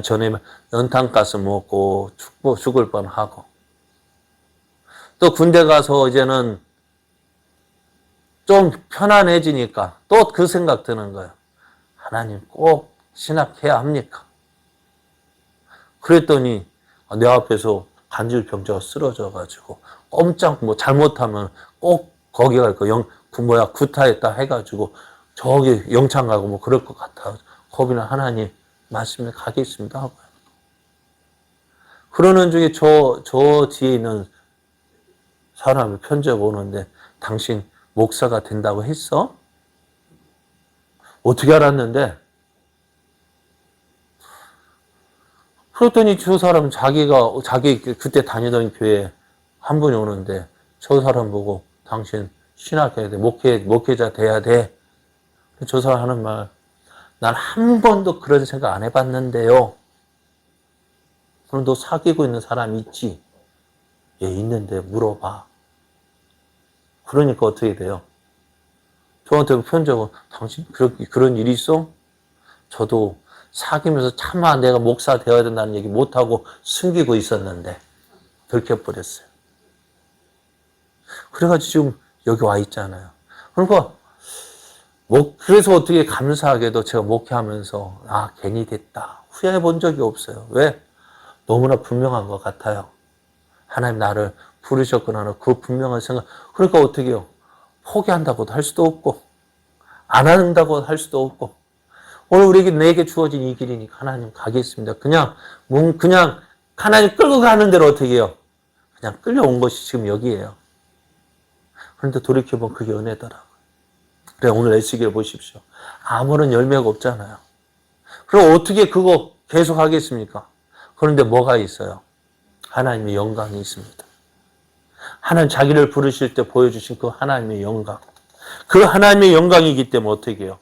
전에 연탄가스 먹고 죽을 뻔하고. 또 군대 가서 이제는 좀 편안해지니까 또 그 생각 드는 거예요. 하나님 꼭 신학해야 합니까? 그랬더니 내 앞에서 간질병자가 쓰러져가지고 꼼짝 잘못하면 꼭 거기 갈 거 구타했다 해가지고 저기 영창 가고 그럴 것 같아. 거기는 하나님 말씀에 가겠습니다 하고요. 그러는 중에 저 뒤에 있는 사람이 편지가 오는데 당신 목사가 된다고 했어? 어떻게 알았는데? 그랬더니 저 사람 자기 그때 다니던 교회에 한 분이 오는데 저 사람 보고 당신 신학해야 돼. 목회자 돼야 돼. 저 사람 하는 말, 난 한 번도 그런 생각 안 해봤는데요. 그럼 너 사귀고 있는 사람 있지? 예, 있는데 물어봐. 그러니까 어떻게 돼요? 저한테 편지가 당신 그런 일이 있어? 저도 사귀면서 차마 내가 목사 되어야 된다는 얘기 못하고 숨기고 있었는데 들켜버렸어요. 그래가지고 지금 여기 와 있잖아요. 그러니까 그래서 어떻게 감사하게도 제가 목회하면서 괜히 됐다 후회해 본 적이 없어요. 왜? 너무나 분명한 것 같아요. 하나님 나를 부르셨구나 그 분명한 생각. 그러니까 어떻게 해요? 포기한다고도 할 수도 없고 안 한다고 할 수도 없고 오늘 내게 주어진 이 길이니까 하나님 가겠습니다. 그냥 하나님 끌고 가는 대로 어떻게 해요? 그냥 끌려온 것이 지금 여기에요. 그런데 돌이켜보면 그게 은혜더라고요. 그래 오늘 에스겔 보십시오. 아무런 열매가 없잖아요. 그럼 어떻게 그거 계속 하겠습니까? 그런데 뭐가 있어요? 하나님의 영광이 있습니다. 하나님 자기를 부르실 때 보여주신 그 하나님의 영광. 그 하나님의 영광이기 때문에 어떻게 해요?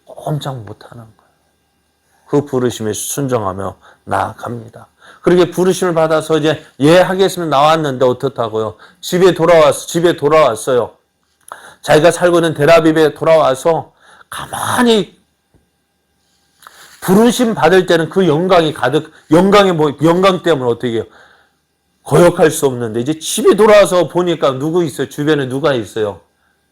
꼼짝 못하는 거예요. 그 부르심에 순종하며 나아갑니다. 그렇게 부르심을 받아서 이제 하겠습니다 나왔는데 어떻다고요? 집에 돌아왔어요. 자기가 살고 있는 델아비브에 돌아와서 가만히 부르심 받을 때는 그 영광이 가득, 영광 때문에 어떻게 해요? 거역할 수 없는데 이제 집에 돌아와서 보니까 누구 있어요? 주변에 누가 있어요?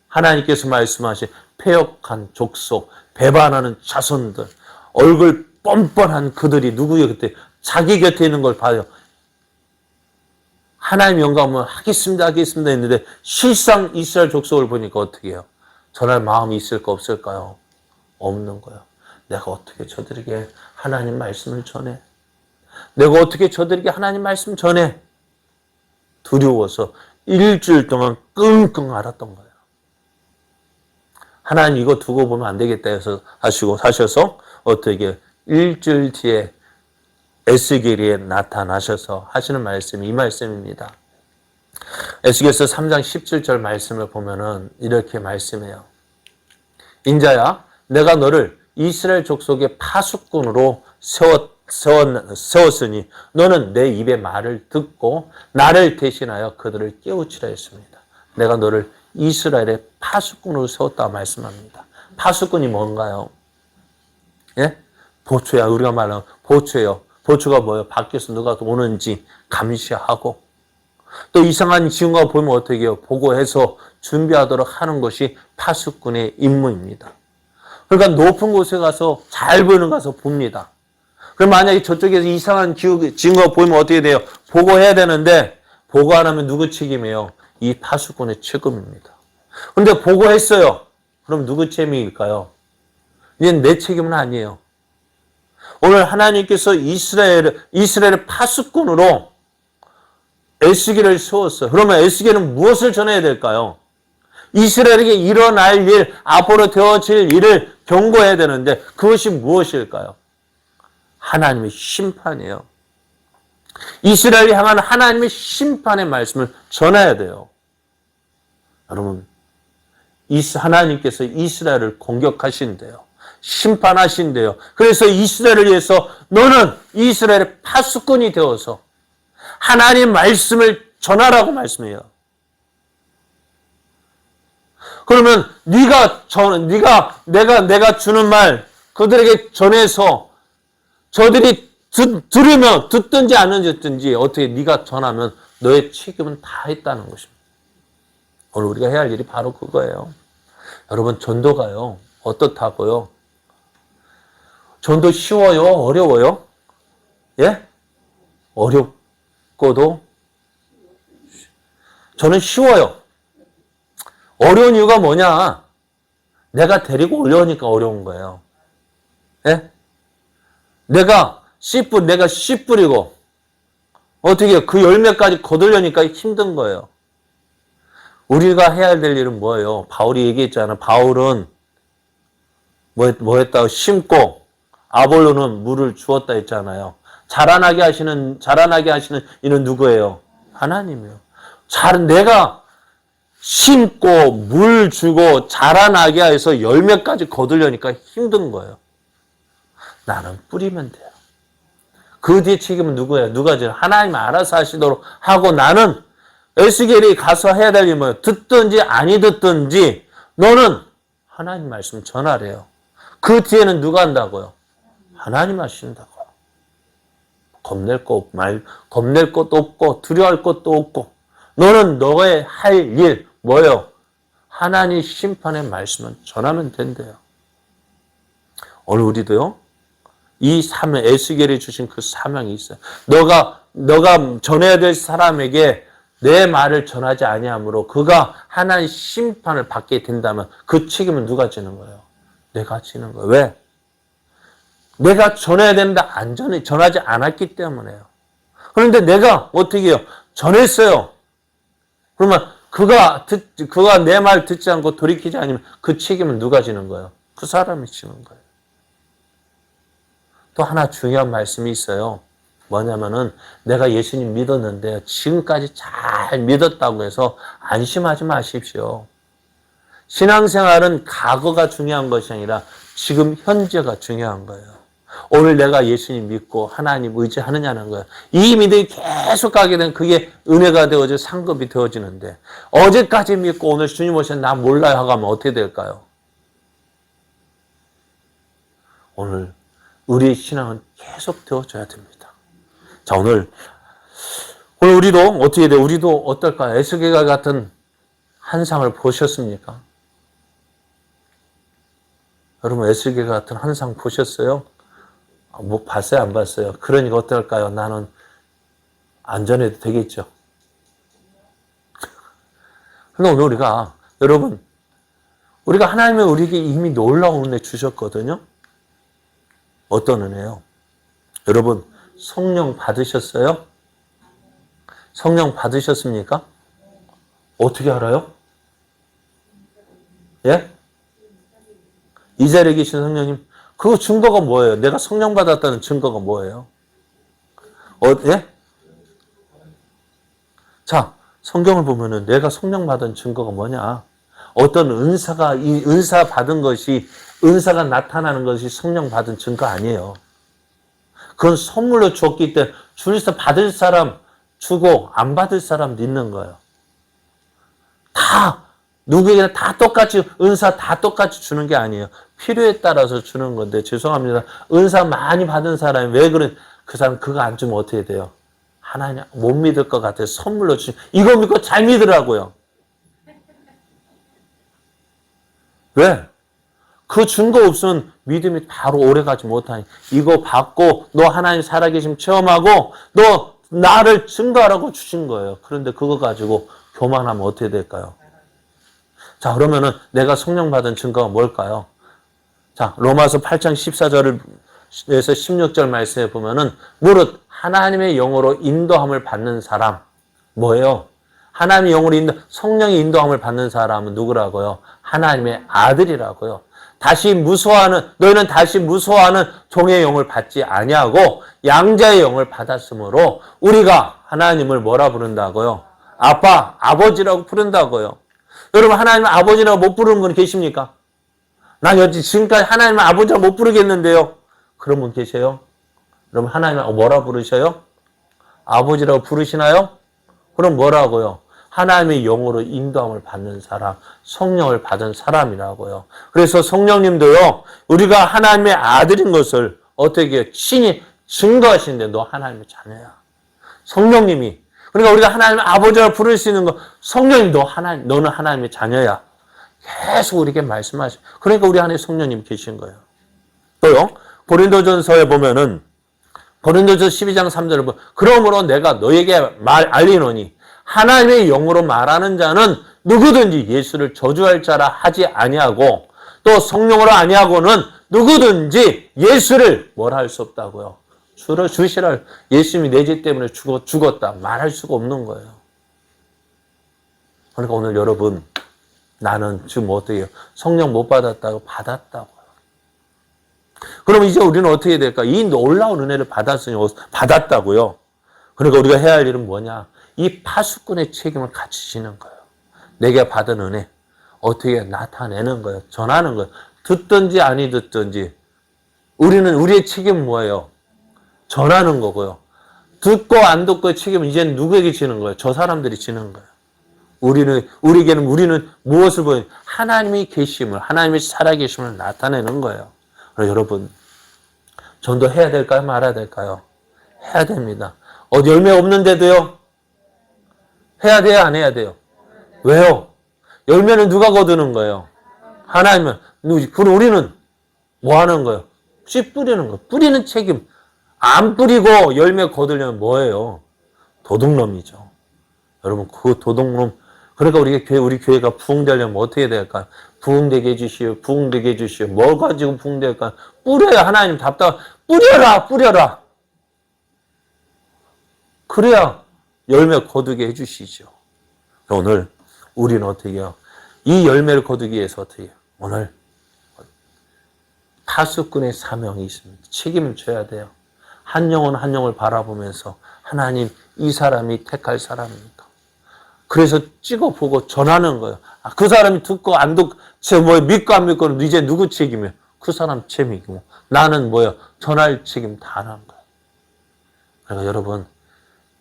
하나님께서 말씀하신 패역한 족속, 배반하는 자손들, 얼굴 뻔뻔한 그들이 누구예요? 그때 자기 곁에 있는 걸 봐요. 하나님 영광을 하겠습니다 했는데 실상 이스라엘 족속을 보니까 어떻게 해요? 전할 마음이 있을까 없을까요? 없는 거예요. 내가 어떻게 저들에게 하나님 말씀을 전해? 내가 어떻게 저들에게 하나님 말씀 전해? 두려워서 일주일 동안 끙끙 앓았던 거예요. 하나님 이거 두고 보면 안 되겠다 해서 하셔서 어떻게 일주일 뒤에 에스겔에 나타나셔서 하시는 말씀이 이 말씀입니다. 에스겔서 3장 17절 말씀을 보면은 이렇게 말씀해요. 인자야, 내가 너를 이스라엘 족속의 파수꾼으로 세웠으니 너는 내 입의 말을 듣고 나를 대신하여 그들을 깨우치라 했습니다. 내가 너를 이스라엘의 파수꾼으로 세웠다 말씀합니다. 파수꾼이 뭔가요? 예? 보초야. 우리가 말하는 보초예요. 보초가 뭐예요? 밖에서 누가 오는지 감시하고 또 이상한 징후가 보이면 어떻게 해요? 보고해서 준비하도록 하는 것이 파수꾼의 임무입니다. 그러니까 높은 곳에 가서 잘 보이는 가서 봅니다. 그럼 만약에 저쪽에서 이상한 징후가 보이면 어떻게 돼요? 보고해야 되는데 보고 안 하면 누구 책임이에요? 이 파수꾼의 책임입니다. 그런데 보고했어요. 그럼 누구 책임일까요? 이제 내 책임은 아니에요. 오늘 하나님께서 이스라엘의 파수꾼으로 에스겔을 세웠어요. 그러면 에스겔은 무엇을 전해야 될까요? 이스라엘에게 일어날 일, 앞으로 되어질 일을 경고해야 되는데 그것이 무엇일까요? 하나님의 심판이에요. 이스라엘을 향한 하나님의 심판의 말씀을 전해야 돼요. 여러분, 하나님께서 이스라엘을 공격하신대요. 심판하신대요. 그래서 이스라엘을 위해서 너는 이스라엘의 파수꾼이 되어서 하나님 말씀을 전하라고 말씀해요. 그러면 내가 주는 말 그들에게 전해서 저들이 들으면 듣든지 안 듣든지 어떻게 네가 전하면 너의 책임은 다 했다는 것입니다. 오늘 우리가 해야 할 일이 바로 그거예요. 여러분, 전도가요, 어떻다고요? 전도 쉬워요? 어려워요? 예? 어렵고도 저는 쉬워요. 어려운 이유가 뭐냐? 내가 데리고 올려오니까 어려운 거예요. 예? 내가 씨 뿌리고 어떻게 그 열매까지 거두려니까 힘든 거예요. 우리가 해야 될 일은 뭐예요? 바울이 얘기했잖아. 바울은 뭐 했다고? 심고 아볼로는 물을 주었다 했잖아요. 자라나게 하시는 이는 누구예요? 하나님이에요. 내가 심고 물 주고 자라나게 해서 열매까지 거두려니까 힘든 거예요. 나는 뿌리면 돼요. 그 뒤에 책임은 누구예요? 누가 져요? 하나님 알아서 하시도록 하고 나는 에스겔이 가서 해야 될 일이 뭐예요? 듣든지 아니 듣든지 너는 하나님 말씀 전하래요. 그 뒤에는 누가 한다고요? 하나님 하신다고요. 겁낼 것도 없고 두려워할 것도 없고 너는 너의 할 일 뭐예요? 하나님 심판의 말씀은 전하면 된대요. 오늘 우리도요. 이 사명, 에스겔이 주신 그 사명이 있어요. 너가 전해야 될 사람에게 내 말을 전하지 아니하므로 그가 하나님 심판을 받게 된다면 그 책임은 누가 지는 거예요? 내가 지는 거예요. 왜? 내가 전해야 되는데 전하지 않았기 때문에요. 그런데 내가 어떻게 해요? 전했어요. 그러면 그가 내 말 듣지 않고 돌이키지 않으면 그 책임은 누가 지는 거예요? 그 사람이 지는 거예요. 또 하나 중요한 말씀이 있어요. 뭐냐면은 내가 예수님 믿었는데 지금까지 잘 믿었다고 해서 안심하지 마십시오. 신앙생활은 과거가 중요한 것이 아니라 지금 현재가 중요한 거예요. 오늘 내가 예수님 믿고 하나님 의지하느냐는 거예요. 이 믿음이 계속 가게 되면 그게 은혜가 되어져 상급이 되어지는데 어제까지 믿고 오늘 주님 오시면 나 몰라요 하고 하면 어떻게 될까요? 오늘 우리의 신앙은 계속 되어져야 됩니다. 자, 오늘 우리도 어떻게 돼요? 우리도 어떨까요? 에스겔과 같은 환상을 보셨습니까? 여러분 에스겔 같은 환상 보셨어요? 뭐 봤어요? 안 봤어요? 그러니까 어떨까요? 나는 안전해도 되겠죠. 근데 오늘 우리가 하나님은 우리에게 이미 놀라운 은혜 주셨거든요. 어떤 은혜요? 여러분 성령 받으셨어요? 성령 받으셨습니까? 어떻게 알아요? 예? 이 자리에 계신 성령님, 그 증거가 뭐예요? 내가 성령 받았다는 증거가 뭐예요? 예? 자, 성경을 보면은 내가 성령 받은 증거가 뭐냐? 어떤 은사 받은 것이, 은사가 나타나는 것이 성령 받은 증거 아니에요. 그건 선물로 줬기 때문에 주에서 받을 사람 주고 안 받을 사람도 있는 거예요. 누구에게나 다 똑같이, 은사 다 똑같이 주는 게 아니에요. 필요에 따라서 주는 건데, 죄송합니다. 은사 많이 받은 사람이 왜 그 사람 그거 안 주면 어떻게 돼요? 하나님 못 믿을 것 같아요. 선물로 이거 믿고 잘 믿으라고요. 왜? 그 증거 없으면 믿음이 바로 오래가지 못하니. 이거 받고 너 하나님 살아계심 체험하고 너 나를 증거하라고 주신 거예요. 그런데 그거 가지고 교만하면 어떻게 될까요? 자, 그러면은 내가 성령 받은 증거가 뭘까요? 자, 로마서 8장 14절에서 16절 말씀에 보면은 무릇 하나님의 영으로 인도함을 받는 사람 뭐예요? 하나님의 영으로 성령의 인도함을 받는 사람은 누구라고요? 하나님의 아들이라고요. 너희는 다시 무서워하는 종의 영을 받지 아니하고 양자의 영을 받았으므로 우리가 하나님을 뭐라 부른다고요? 아빠, 아버지라고 부른다고요. 여러분 하나님 아버지라고 못 부르는 분 계십니까? 난 여지 지금까지 하나님 아버지라 못 부르겠는데요. 그런 분 계세요? 그럼 하나님 뭐라 부르셔요? 아버지라고 부르시나요? 그럼 뭐라고요? 하나님의 영으로 인도함을 받는 사람, 성령을 받은 사람이라고요. 그래서 성령님도요, 우리가 하나님의 아들인 것을 어떻게 친히 증거하시는데 너 하나님의 자녀야. 성령님이. 그러니까 우리가 하나님 아버지라고 부를 수 있는 거, 성령님 너는 하나님의 자녀야. 계속 우리에게 말씀하시고. 그러니까 우리 안에 성령님 계신 거예요. 또요, 고린도전서에 보면은 고린도전서 12장 3절을 보면 그러므로 내가 너에게 알리노니 하나님의 영으로 말하는 자는 누구든지 예수를 저주할 자라 하지 아니하고 또 성령으로 아니하고는 누구든지 예수를 뭐라 할 수 없다고요. 주시를 예수님이 내 죄 때문에 죽었다 말할 수가 없는 거예요. 그러니까 오늘 여러분 나는 지금 어떻게 해요? 성령 못 받았다고 받았다고요. 그럼 이제 우리는 어떻게 될까? 이 놀라운 은혜를 받았다고요. 그러니까 우리가 해야 할 일은 뭐냐? 이 파수꾼의 책임을 같이 지는 거예요. 내게 받은 은혜 어떻게 나타내는 거예요. 전하는 거예요. 듣든지 아니 듣든지 우리의 책임은 뭐예요? 전하는 거고요. 듣고 안 듣고의 책임은 이제는 누구에게 지는 거예요? 저 사람들이 지는 거예요. 우리는 무엇을 보여요? 하나님의 계심을, 하나님의 살아계심을 나타내는 거예요. 여러분, 전도해야 될까요? 말아야 될까요? 해야 됩니다. 열매 없는데도요? 해야 돼요? 안 해야 돼요? 왜요? 열매는 누가 거두는 거예요? 하나님은. 그럼 우리는 뭐 하는 거예요? 씨 뿌리는 거. 뿌리는 책임. 안 뿌리고 열매 거두려면 뭐예요? 도둑놈이죠. 여러분, 그 도둑놈. 그러니까 우리 교회가 부흥되려면 어떻게 될까요? 부흥되게 해주시오. 부흥되게 해주시오. 뭐 가지고 부흥될까요? 뿌려요. 하나님 뿌려라. 그래야 열매 거두게 해주시죠. 오늘 우리는 어떻게 해요? 이 열매를 거두기 위해서 어떻게 해요? 오늘 파수꾼의 사명이 있습니다. 책임을 져야 돼요. 한 영혼 한 영을 바라보면서 하나님 이 사람이 택할 사람입니까? 그래서 찍어보고 전하는 거예요. 그 사람이 듣고 안 듣고 믿고 안 믿고는 이제 누구 책임이에요? 그 사람 책임이고 나는 뭐예요? 전할 책임 다 하는 거예요. 그러니까 여러분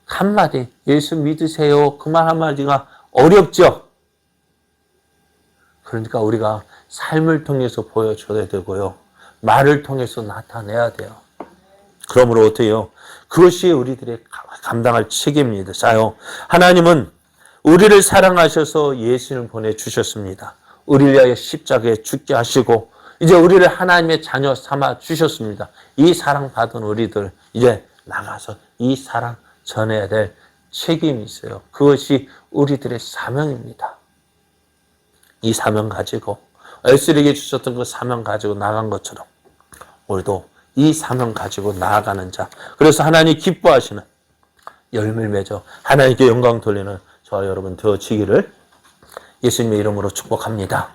한마디 예수 믿으세요. 그 말 한마디가 어렵죠? 그러니까 우리가 삶을 통해서 보여줘야 되고요. 말을 통해서 나타내야 돼요. 그러므로 어떻게 해요? 그것이 우리들의 감당할 책임입니다. 자요. 하나님은 우리를 사랑하셔서 예수를 보내주셨습니다. 우리를 위하여 십자가에 죽게 하시고 이제 우리를 하나님의 자녀 삼아 주셨습니다. 이 사랑받은 우리들 이제 나가서 이 사랑 전해야 될 책임이 있어요. 그것이 우리들의 사명입니다. 이 사명 가지고 에스겔에게 주셨던 그 사명 가지고 나간 것처럼 우리도 이 사명 가지고 나아가는 자. 그래서 하나님 기뻐하시는 열매를 맺어 하나님께 영광 돌리는 저와 여러분 되어지기를 예수님의 이름으로 축복합니다.